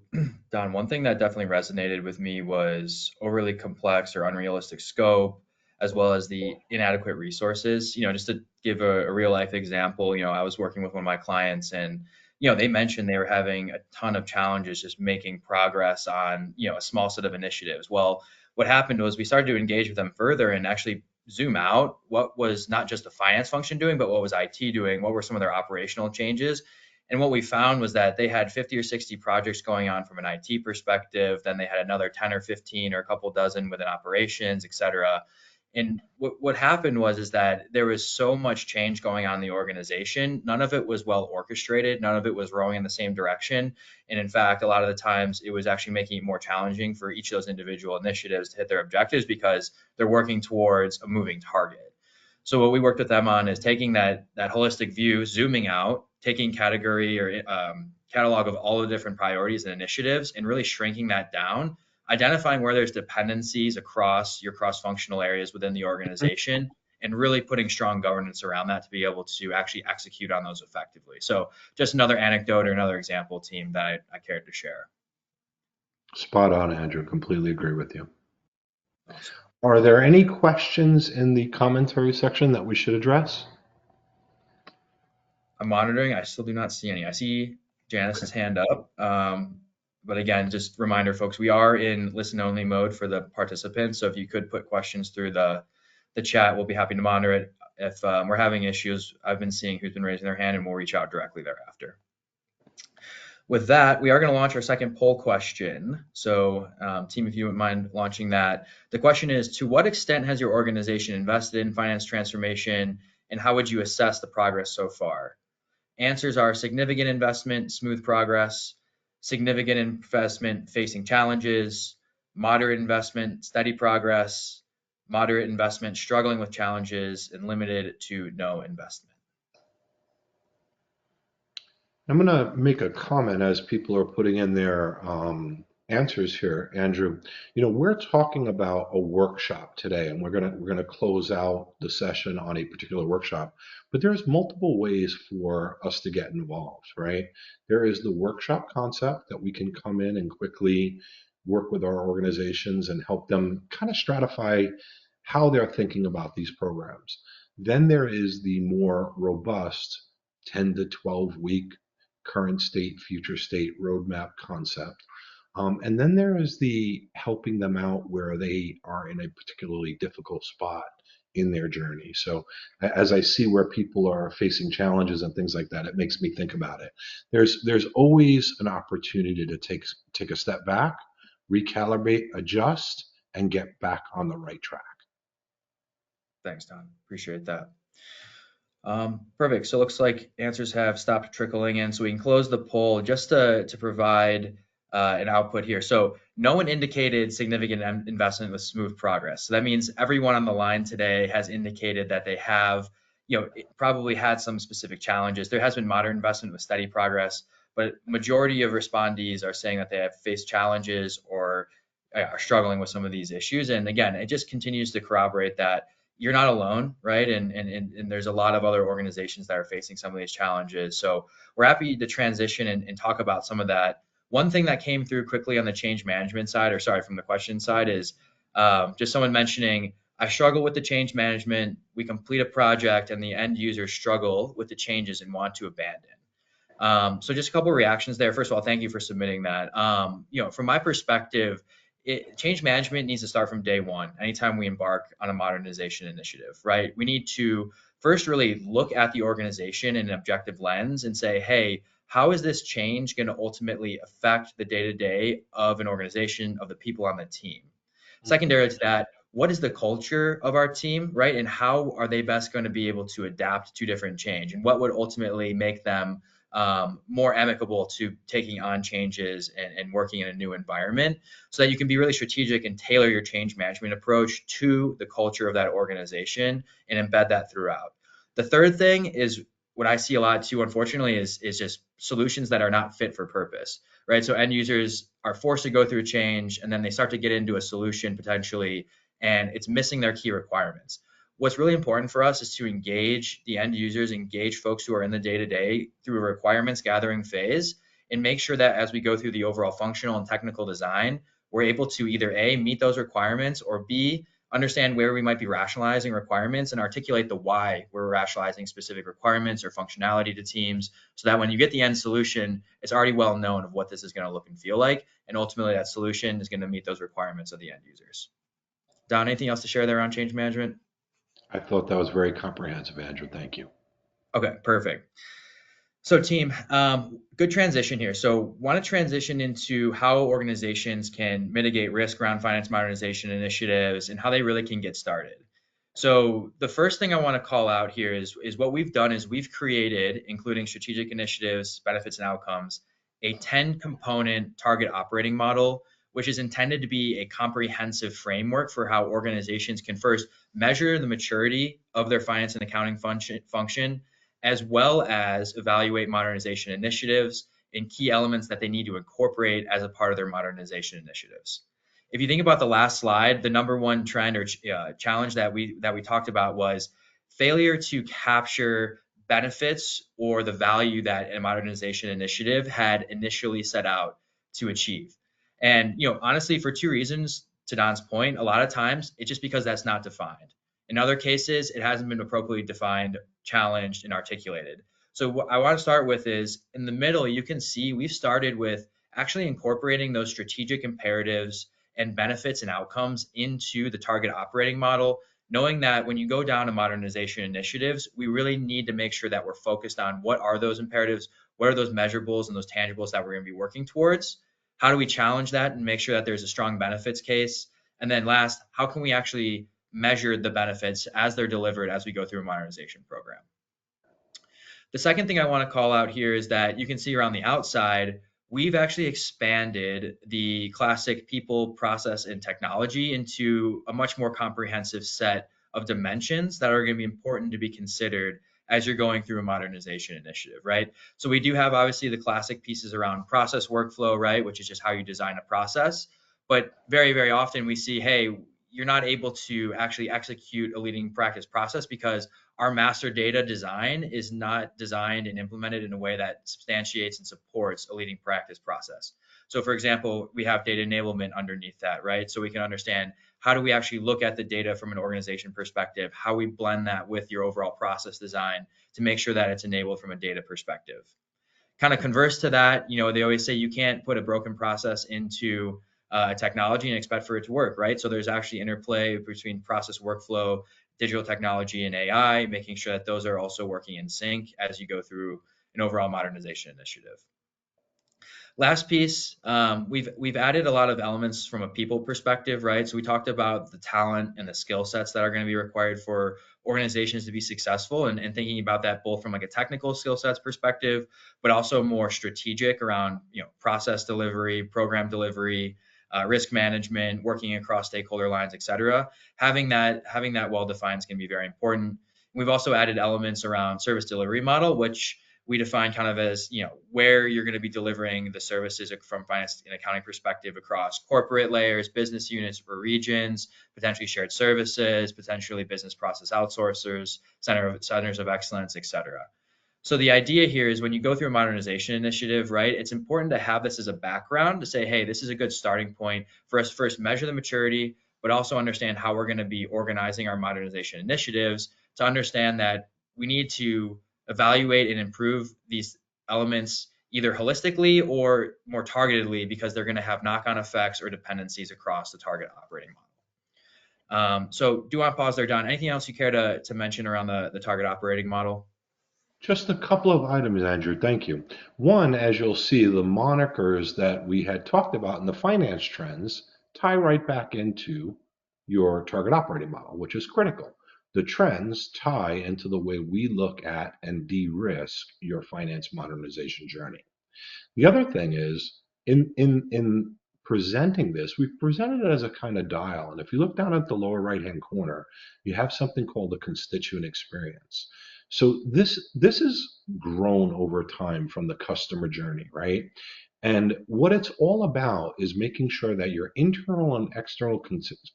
Don, one thing that definitely resonated with me was overly complex or unrealistic scope, as well as the inadequate resources. Just to give a real life example, I was working with one of my clients and, they mentioned they were having a ton of challenges just making progress on, a small set of initiatives. Well, what happened was we started to engage with them further and actually zoom out what was not just the finance function doing, but what was IT doing, what were some of their operational changes. And what we found was that they had 50 or 60 projects going on from an IT perspective. Then they had another 10 or 15 or a couple dozen within operations, et cetera. And what happened was is that there was so much change going on in the organization. None of it was well orchestrated. None of it was rowing in the same direction. And in fact, a lot of the times it was actually making it more challenging for each of those individual initiatives to hit their objectives because they're working towards a moving target. So what we worked with them on is taking that holistic view, zooming out, taking category or catalog of all the different priorities and initiatives, and really shrinking that down, identifying where there's dependencies across your cross-functional areas within the organization, and really putting strong governance around that to be able to actually execute on those effectively. So just another anecdote or another example team that I cared to share. Spot on, Andrew. Completely agree with you. Awesome. Are there any questions in the commentary section that we should address? I'm monitoring. I still do not see any. I see Janice's hand up. But again, just reminder, folks, we are in listen only mode for the participants. So if you could put questions through the chat, we'll be happy to monitor it. If we're having issues, I've been seeing who's been raising their hand and we'll reach out directly thereafter. With that, we are going to launch our second poll question. So, team, if you wouldn't mind launching that. The question is, to what extent has your organization invested in finance transformation, and how would you assess the progress so far? Answers are significant investment, smooth progress; significant investment, facing challenges; moderate investment, steady progress; moderate investment, struggling with challenges; and limited to no investment. I'm going to make a comment as people are putting in their answers here, Andrew. We're talking about a workshop today, and we're gonna close out the session on a particular workshop. But there's multiple ways for us to get involved, right? There is the workshop concept that we can come in and quickly work with our organizations and help them kind of stratify how they're thinking about these programs. Then there is the more robust 10 to 12 week current state, future state roadmap concept. And then there is the helping them out where they are in a particularly difficult spot in their journey. So as I see where people are facing challenges and things like that, it makes me think about it. There's always an opportunity to take a step back, recalibrate, adjust, and get back on the right track. Thanks, Don. Appreciate that. Perfect. So it looks like answers have stopped trickling in. So we can close the poll just to provide an output here. So no one indicated significant investment with smooth progress. So that means everyone on the line today has indicated that they have, probably had some specific challenges. There has been moderate investment with steady progress, but majority of respondees are saying that they have faced challenges or are struggling with some of these issues. And again, it just continues to corroborate that you're not alone, right? And there's a lot of other organizations that are facing some of these challenges. So we're happy to transition and talk about some of that. One thing that came through quickly on the change management side, or sorry, from the question side, is just someone mentioning, I struggle with the change management. We complete a project and the end users struggle with the changes and want to abandon. So just a couple of reactions there. First of all, thank you for submitting that. From my perspective, change management needs to start from day one, anytime we embark on a modernization initiative, right? We need to first really look at the organization in an objective lens and say, hey, how is this change going to ultimately affect the day-to-day of an organization, of the people on the team? Secondary to that, what is the culture of our team, right? And how are they best going to be able to adapt to different change? And what would ultimately make them more amicable to taking on changes and working in a new environment, so that you can be really strategic and tailor your change management approach to the culture of that organization and embed that throughout. The third thing is what I see a lot too, unfortunately, is just solutions that are not fit for purpose, right? So end users are forced to go through a change and then they start to get into a solution potentially, and it's missing their key requirements. What's really important for us is to engage the end users, engage folks who are in the day-to-day through a requirements gathering phase, and make sure that as we go through the overall functional and technical design, we're able to either A, meet those requirements, or B, understand where we might be rationalizing requirements and articulate the why we're rationalizing specific requirements or functionality to teams, so that when you get the end solution, it's already well known of what this is going to look and feel like. And ultimately that solution is going to meet those requirements of the end users. Don, anything else to share there on change management? I thought that was very comprehensive, Andrew. Thank you. Okay, perfect. So team, good transition here. So want to transition into how organizations can mitigate risk around finance modernization initiatives and how they really can get started. So the first thing I want to call out here is what we've done is we've created, including strategic initiatives, benefits, and outcomes, a 10 component target operating model, which is intended to be a comprehensive framework for how organizations can first measure the maturity of their finance and accounting function, as well as evaluate modernization initiatives and key elements that they need to incorporate as a part of their modernization initiatives. If you think about the last slide, the number one trend or challenge that we talked about was failure to capture benefits or the value that a modernization initiative had initially set out to achieve. And honestly, for two reasons, to Don's point, a lot of times it's just because that's not defined. In other cases, it hasn't been appropriately defined, challenged, and articulated. So what I want to start with is in the middle, you can see we've started with actually incorporating those strategic imperatives and benefits and outcomes into the target operating model, knowing that when you go down to modernization initiatives, we really need to make sure that we're focused on what are those imperatives, What are those measurables and those tangibles that we're going to be working towards? How do we challenge that and make sure that there's a strong benefits case? And then last, how can we actually measure the benefits as they're delivered as we go through a modernization program? The second thing I want to call out here is that you can see around the outside, we've actually expanded the classic people, process, and technology into a much more comprehensive set of dimensions that are going to be important to be considered as you're going through a modernization initiative, right? So we do have obviously the classic pieces around process workflow, right, which is just how you design a process. But very, very often we see, hey, you're not able to actually execute a leading practice process because our master data design is not designed and implemented in a way that substantiates and supports a leading practice process. So for example, we have data enablement underneath that, right? So we can understand how do we actually look at the data from an organization perspective, how we blend that with your overall process design to make sure that it's enabled from a data perspective. Kind of converse to that, they always say you can't put a broken process into technology and expect for it to work, right? So there's actually interplay between process workflow, digital technology, and AI, making sure that those are also working in sync as you go through an overall modernization initiative. Last piece, we've added a lot of elements from a people perspective, right? So we talked about the talent and the skill sets that are going to be required for organizations to be successful, and thinking about that both from like a technical skill sets perspective, but also more strategic around process delivery, program delivery, risk management, working across stakeholder lines, et cetera. Having that well defined is going to be very important. We've also added elements around service delivery model, which we define kind of as where you're going to be delivering the services from finance and accounting perspective across corporate layers, business units or regions, potentially shared services, potentially business process outsourcers, centers of excellence, et cetera. So the idea here is when you go through a modernization initiative, right, it's important to have this as a background to say, hey, this is a good starting point for us to first measure the maturity, but also understand how we're going to be organizing our modernization initiatives to understand that we need to evaluate and improve these elements either holistically or more targetedly because they're going to have knock-on effects or dependencies across the target operating model. So do want to pause there, Don. Anything else you care to mention around the target operating model? Just a couple of items, Andrew. Thank you. One, as you'll see, the monikers that we had talked about in the finance trends tie right back into your target operating model, which is critical. The trends tie into the way we look at and de-risk your finance modernization journey. The other thing is in presenting this, we've presented it as a kind of dial. And if you look down at the lower right-hand corner, you have something called the constituent experience. So this has grown over time from the customer journey, right? And what it's all about is making sure that your internal and external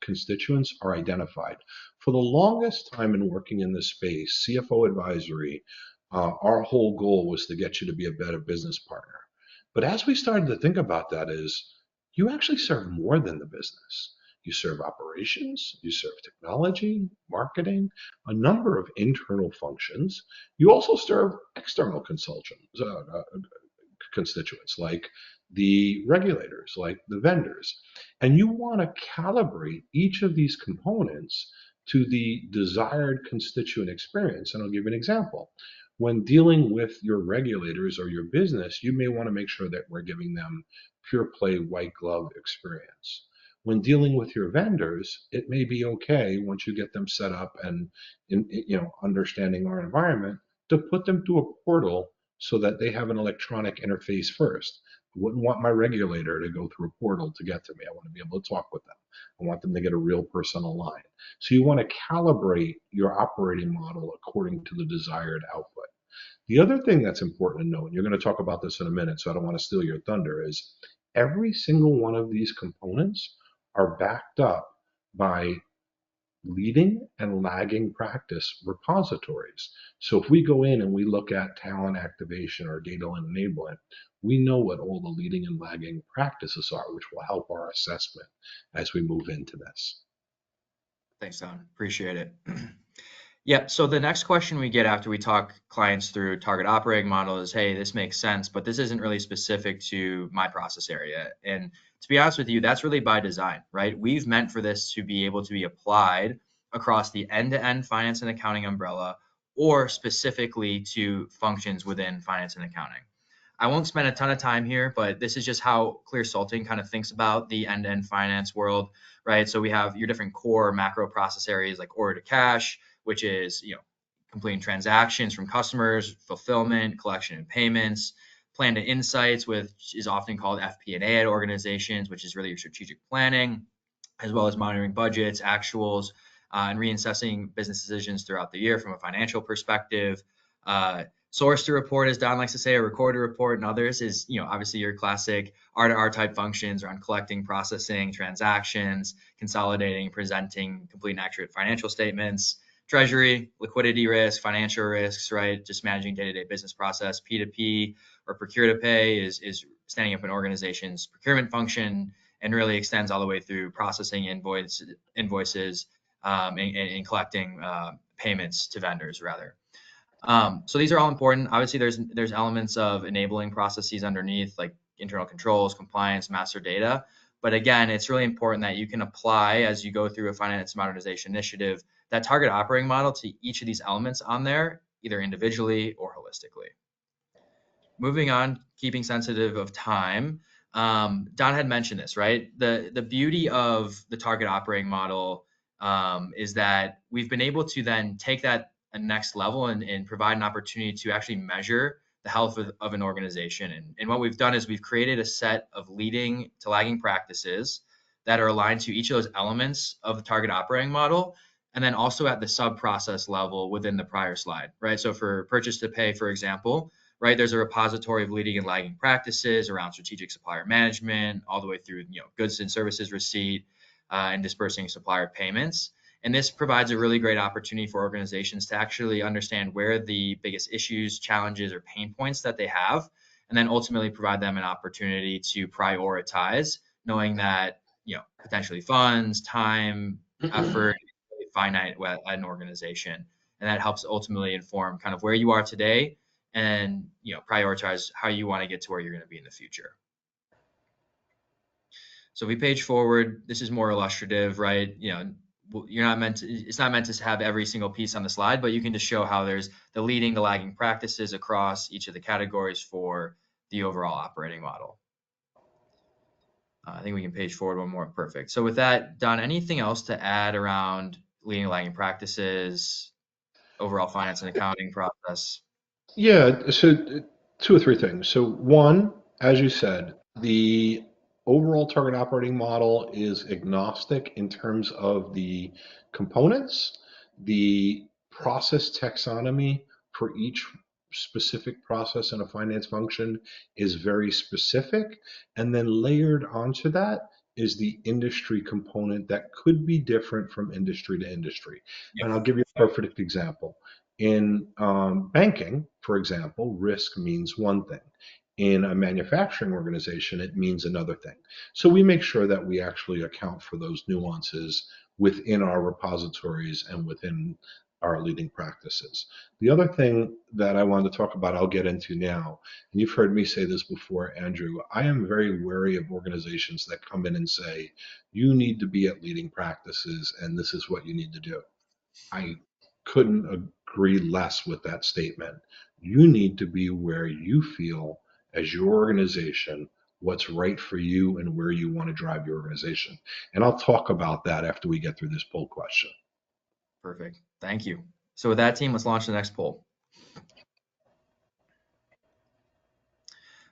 constituents are identified. For the longest time in working in this space, CFO advisory, our whole goal was to get you to be a better business partner. But as we started to think about that is you actually serve more than the business. You serve operations, you serve technology, marketing, a number of internal functions. You also serve external constituents like the regulators, like the vendors. And you want to calibrate each of these components to the desired constituent experience. And I'll give you an example. When dealing with your regulators or your business, you may want to make sure that we're giving them pure play white glove experience. When dealing with your vendors, it may be okay once you get them set up and understanding our environment to put them through a portal so that they have an electronic interface first. I wouldn't want my regulator to go through a portal to get to me. I want to be able to talk with them. I want them to get a real personal line. So you want to calibrate your operating model according to the desired output. The other thing that's important to note, and you're going to talk about this in a minute, so I don't want to steal your thunder, is every single one of these components are backed up by leading and lagging practice repositories. So if we go in and we look at talent activation or data enablement, we know what all the leading and lagging practices are, which will help our assessment as we move into this. Thanks, Don. Appreciate it. Yeah, so the next question we get after we talk clients through target operating model is, hey, this makes sense, but this isn't really specific to my process area. And to be honest with you, that's really by design, right? We've meant for this to be able to be applied across the end-to-end finance and accounting umbrella or specifically to functions within finance and accounting. I won't spend a ton of time here, but this is just how Clear Salting kind of thinks about the end-to-end finance world, right? So we have your different core macro process areas like order to cash, which is, completing transactions from customers, fulfillment, collection and payments, plan to insights, which is often called FP&A at organizations, which is really your strategic planning, as well as monitoring budgets, actuals, and reassessing business decisions throughout the year from a financial perspective. Source to report, as Don likes to say, or record to report, and others is, obviously your classic R to R type functions around collecting, processing, transactions, consolidating, presenting complete and accurate financial statements. Treasury, liquidity risk, financial risks, right? Just managing day-to-day business process. P2P or procure to pay is standing up an organization's procurement function and really extends all the way through processing invoices and collecting payments to vendors rather. So these are all important. Obviously, there's elements of enabling processes underneath, like internal controls, compliance, master data. But again, it's really important that you can apply as you go through a finance modernization initiative that target operating model to each of these elements on there, either individually or holistically. Moving on, keeping sensitive of time. Don had mentioned this, right? The beauty of the target operating model is that we've been able to then take that a next level and provide an opportunity to actually measure the health of an organization. And what we've done is we've created a set of leading to lagging practices that are aligned to each of those elements of the target operating model, and then also at the sub-process level within the prior slide, right? So for purchase to pay, for example, right, there's a repository of leading and lagging practices around strategic supplier management, all the way through, goods and services receipt and dispersing supplier payments. And this provides a really great opportunity for organizations to actually understand where the biggest issues, challenges, or pain points that they have, and then ultimately provide them an opportunity to prioritize, knowing that, potentially funds, time, effort, finite at an organization. And that helps ultimately inform kind of where you are today and, prioritize how you want to get to where you're going to be in the future. So if we page forward, this is more illustrative, right? It's not meant to have every single piece on the slide, but you can just show how there's the leading, the lagging practices across each of the categories for the overall operating model. I think we can page forward one more. Perfect. So with that, Don, anything else to add around leading, lagging practices, overall finance and accounting process? Yeah, so two or three things. So one, as you said, the overall target operating model is agnostic in terms of the components. The process taxonomy for each specific process in a finance function is very specific. And then layered onto that is the industry component that could be different from industry to industry. Yep. And I'll give you a perfect example. In banking, for example, risk means one thing. In a manufacturing organization, it means another thing. So we make sure that we actually account for those nuances within our repositories and within our leading practices. The other thing that I wanted to talk about, I'll get into now, and you've heard me say this before, Andrew, I am very wary of organizations that come in and say, you need to be at leading practices and this is what you need to do. I couldn't agree less with that statement. You need to be where you feel, as your organization, what's right for you and where you want to drive your organization. And I'll talk about that after we get through this poll question. Perfect. Thank you. So with that, team, let's launch the next poll.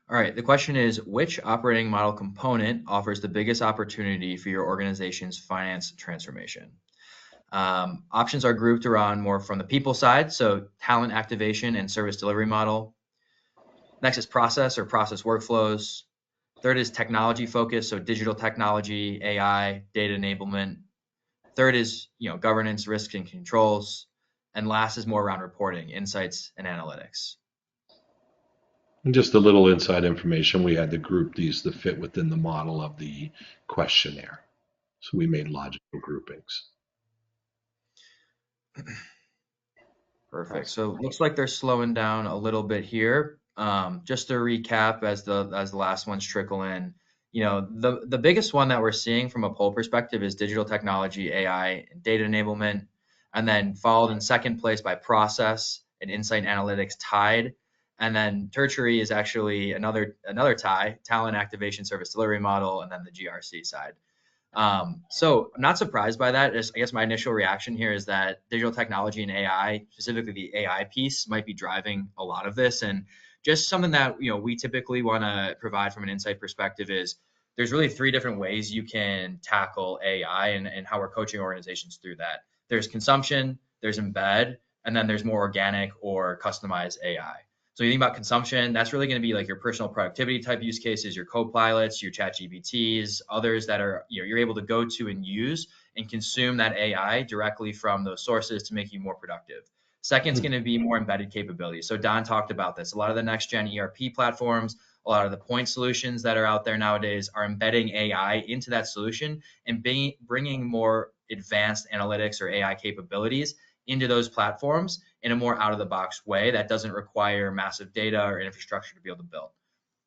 All right, the question is, which operating model component offers the biggest opportunity for your organization's finance transformation? Options are grouped around more from the people side, so talent activation and service delivery model. Next is process or process workflows. Third is technology focus, so digital technology, AI, data enablement. Third is, governance, risk, and controls. And last is more around reporting, insights, and analytics. And just a little inside information, we had to group these to fit within the model of the questionnaire. So we made logical groupings. Perfect. So it looks like they're slowing down a little bit here. Just to recap, as the last ones trickle in, the biggest one that we're seeing from a poll perspective is digital technology, AI, and data enablement, and then followed in second place by process and insight and analytics tied, And then tertiary is actually another tie, talent activation service delivery model, and then the GRC side. So I'm not surprised by that. I guess my initial reaction here is that digital technology and AI, specifically the AI piece, might be driving a lot of this. And just something that we typically want to provide from an insight perspective is there's really three different ways you can tackle AI and how we're coaching organizations through that. There's consumption, there's embed, and then there's more organic or customized AI. So you think about consumption, that's really going to be like your personal productivity type use cases, your co-pilots, your chat GPTs, others that are you're able to go to and use and consume that AI directly from those sources to make you more productive. Second is going to be more embedded capabilities. So Don talked about this. A lot of the next gen ERP platforms, a lot of the point solutions that are out there nowadays are embedding AI into that solution and bringing more advanced analytics or AI capabilities into those platforms in a more out of the box way that doesn't require massive data or infrastructure to be able to build.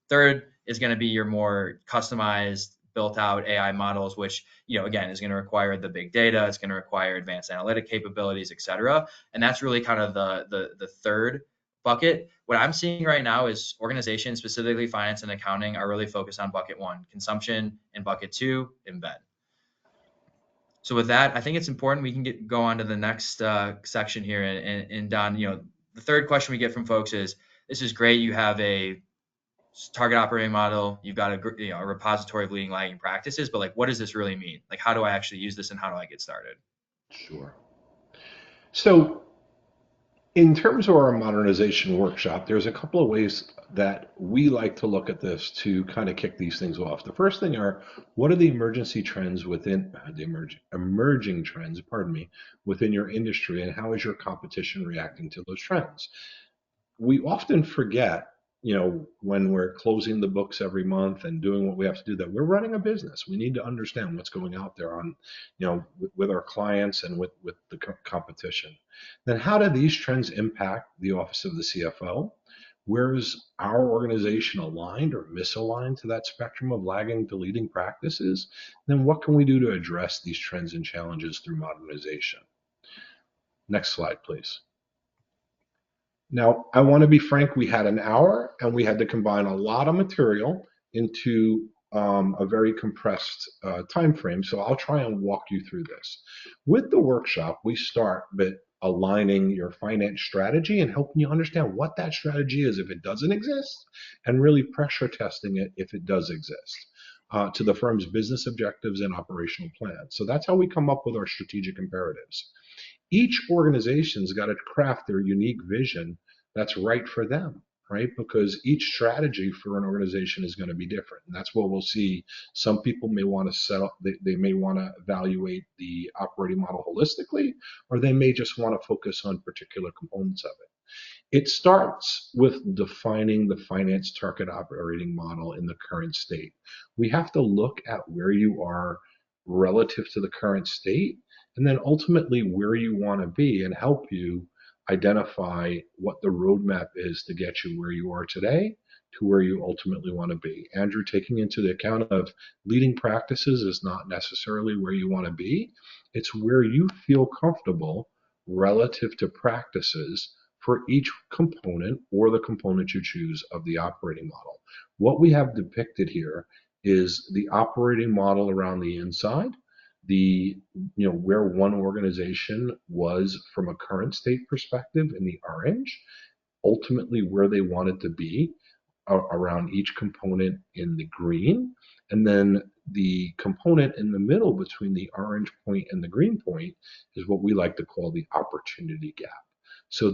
Third is going to be your more customized, built out AI models, which, again, is going to require the big data. It's going to require advanced analytic capabilities, et cetera. And that's really kind of the third bucket. What I'm seeing right now is organizations, specifically finance and accounting, are really focused on bucket one, consumption, and bucket two, embed. So with that, I think it's important we can go on to the next section here. And Don, the third question we get from folks is, this is great. You have a target operating model. You've got a repository of leading lagging practices, but like, what does this really mean? Like, how do I actually use this and how do I get started? Sure. So in terms of our modernization workshop, there's a couple of ways that we like to look at this to kind of kick these things off. The first thing are, what are the emergency trends within the emerging trends, pardon me, within your industry, and how is your competition reacting to those trends? We often forget, when we're closing the books every month and doing what we have to do, that we're running a business. We need to understand what's going out there on, with our clients and with the competition. Then how do these trends impact the office of the CFO? Where is our organization aligned or misaligned to that spectrum of lagging to leading practices? Then what can we do to address these trends and challenges through modernization? Next slide, please. Now, I want to be frank, we had an hour and we had to combine a lot of material into a very compressed time frame. So I'll try and walk you through this. With the workshop, we start with aligning your finance strategy and helping you understand what that strategy is if it doesn't exist, and really pressure testing it if it does exist. To the firm's business objectives and operational plans. So that's how we come up with our strategic imperatives. Each organization's got to craft their unique vision that's right for them, right? Because each strategy for an organization is going to be different. And that's what we'll see. Some people may want to sell, they may want to evaluate the operating model holistically, or they may just want to focus on particular components of it. It starts with defining the finance target operating model in the current state. We have to look at where you are relative to the current state, and then ultimately where you want to be, and help you identify what the roadmap is to get you where you are today to where you ultimately want to be. Andrew, taking into the account of leading practices is not necessarily where you want to be. It's where you feel comfortable relative to practices for each component or the component you choose of the operating model. What we have depicted here is the operating model around the inside, the where one organization was from a current state perspective in the orange, ultimately where they wanted to be around each component in the green, and then the component in the middle between the orange point and the green point is what we like to call the opportunity gap. So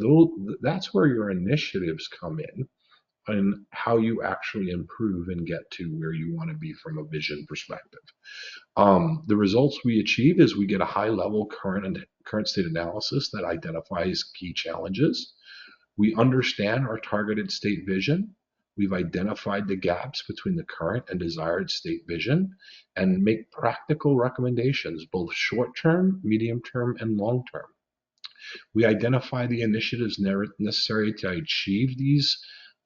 that's where your initiatives come in and how you actually improve and get to where you want to be from a vision perspective. The results we achieve is we get a high level current state analysis that identifies key challenges. We understand our targeted state vision. We've identified the gaps between the current and desired state vision and make practical recommendations, both short term, medium term, and long term. We identify the initiatives necessary to achieve these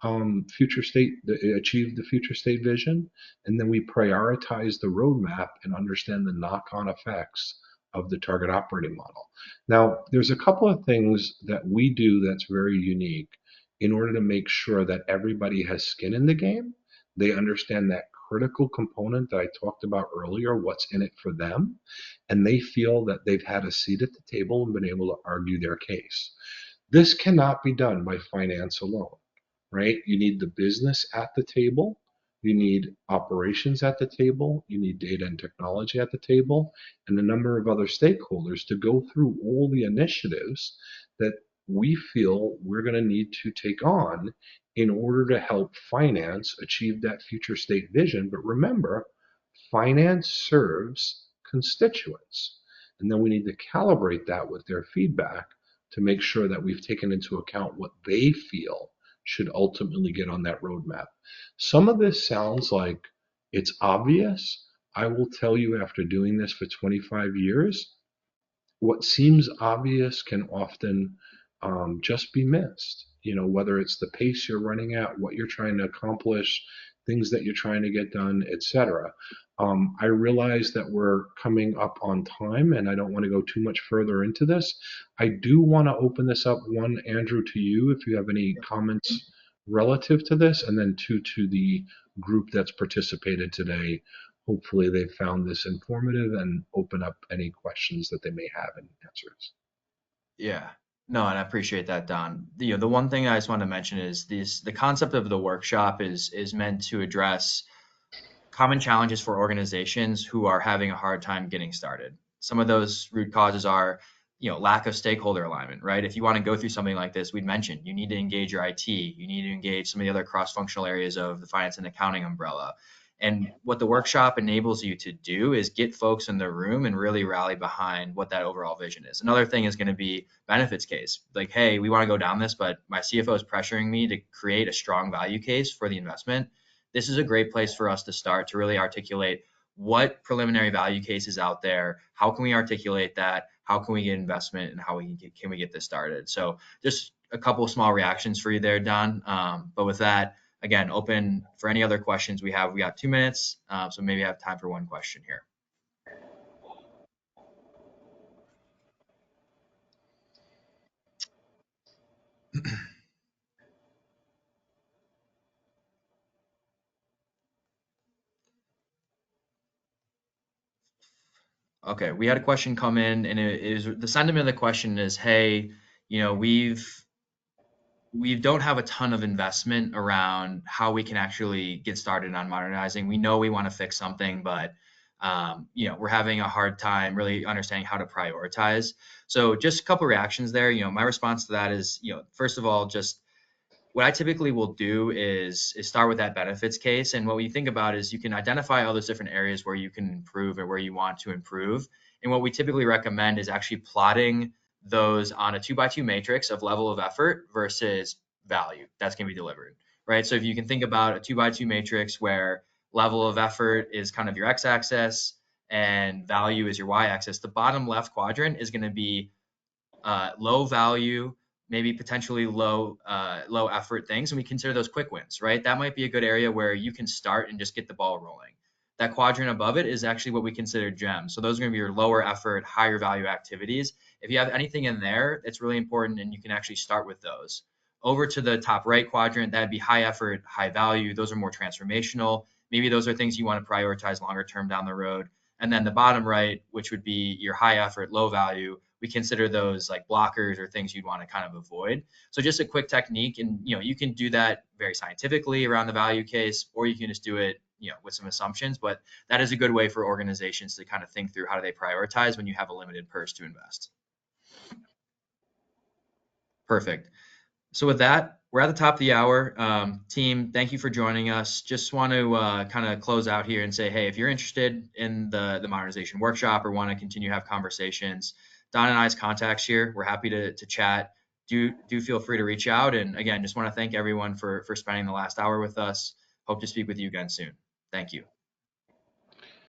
achieve the future state vision, and then we prioritize the roadmap and understand the knock-on effects of the target operating model. Now, there's a couple of things that we do that's very unique in order to make sure that everybody has skin in the game. They understand that critical component that I talked about earlier, what's in it for them, and they feel that they've had a seat at the table and been able to argue their case. This cannot be done by finance alone, right? You need the business at the table, you need operations at the table, you need data and technology at the table, and a number of other stakeholders to go through all the initiatives that we feel we're going to need to take on in order to help finance achieve that future state vision. But remember, finance serves constituents. And then we need to calibrate that with their feedback to make sure that we've taken into account what they feel should ultimately get on that roadmap. Some of this sounds like it's obvious. I will tell you, after doing this for 25 years, what seems obvious can often just be missed. You know, whether it's the pace you're running at, what you're trying to accomplish, things that you're trying to get done, etc. I realize that we're coming up on time, and I don't want to go too much further into this. I do want to open this up, one, Andrew, to you, if you have any comments relative to this, and then two, to the group that's participated today. Hopefully they found this informative and open up any questions that they may have and answers. Yeah. No, and I appreciate that, Don. The one thing I just want to mention is the concept of the workshop is meant to address common challenges for organizations who are having a hard time getting started. Some of those root causes are, lack of stakeholder alignment, right? If you want to go through something like this, we'd mentioned you need to engage your IT, you need to engage some of the other cross-functional areas of the finance and accounting umbrella. And what the workshop enables you to do is get folks in the room and really rally behind what that overall vision is. Another thing is going to be benefits case. Like, hey, we want to go down this, but my CFO is pressuring me to create a strong value case for the investment. This is a great place for us to start to really articulate what preliminary value case is out there. How can we articulate that? How can we get investment, and how can we get this started? So just a couple of small reactions for you there, Don. But with that, again, open for any other questions we have. We got 2 minutes, so maybe I have time for one question here. Okay, we had a question come in, and it is the sentiment of the question is, hey, we don't have a ton of investment around how we can actually get started on modernizing. We know we want to fix something, but we're having a hard time really understanding how to prioritize. So just a couple reactions there. My response to that is, first of all, just what I typically will do is start with that benefits case. And what we think about is you can identify all those different areas where you can improve or where you want to improve. And what we typically recommend is actually plotting those on a 2x2 matrix of level of effort versus value that's going to be delivered, right? So if you can think about a 2x2 matrix where level of effort is kind of your x-axis and value is your y-axis, the bottom left quadrant is going to be low value, maybe potentially low effort things, and we consider those quick wins, right? That might be a good area where you can start and just get the ball rolling. That quadrant above it is actually what we consider gems. So those are going to be your lower effort, higher value activities. If you have anything in there, it's really important, and you can actually start with those. Over to the top right quadrant, that'd be high effort, high value. Those are more transformational. Maybe those are things you want to prioritize longer term down the road. And then the bottom right, which would be your high effort, low value, we consider those like blockers or things you'd want to kind of avoid. So just a quick technique, and you can do that very scientifically around the value case, or you can just do it with some assumptions. But that is a good way for organizations to kind of think through how do they prioritize when you have a limited purse to invest. Perfect. So with that, we're at the top of the hour. Team, thank you for joining us. Just want to kind of close out here and say, hey, if you're interested in the modernization workshop or want to continue to have conversations, Don and I's contacts here. We're happy to chat. Do feel free to reach out. And again, just want to thank everyone for spending the last hour with us. Hope to speak with you again soon. Thank you.